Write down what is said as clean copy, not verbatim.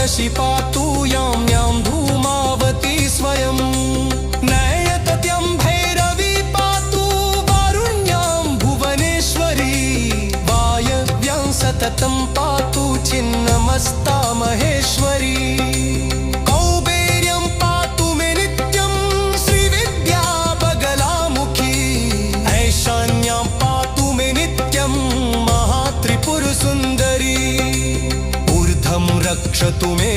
षोडशी पातु यां यां धूमावती स्वयं नयतत्यं भैरवी पातु वारुण्यां भुवनेश्वरी वायव्यां सततं पातु छिन्नमस्ता महेश्वरी कौबेर्यं पातु मे नित्यं श्रीविद्या बगलामुखी ऐशान्यां पातु मे नित्यं महात्रिपुरसुन्दरी ऊर्ध्वं रक्षतु मे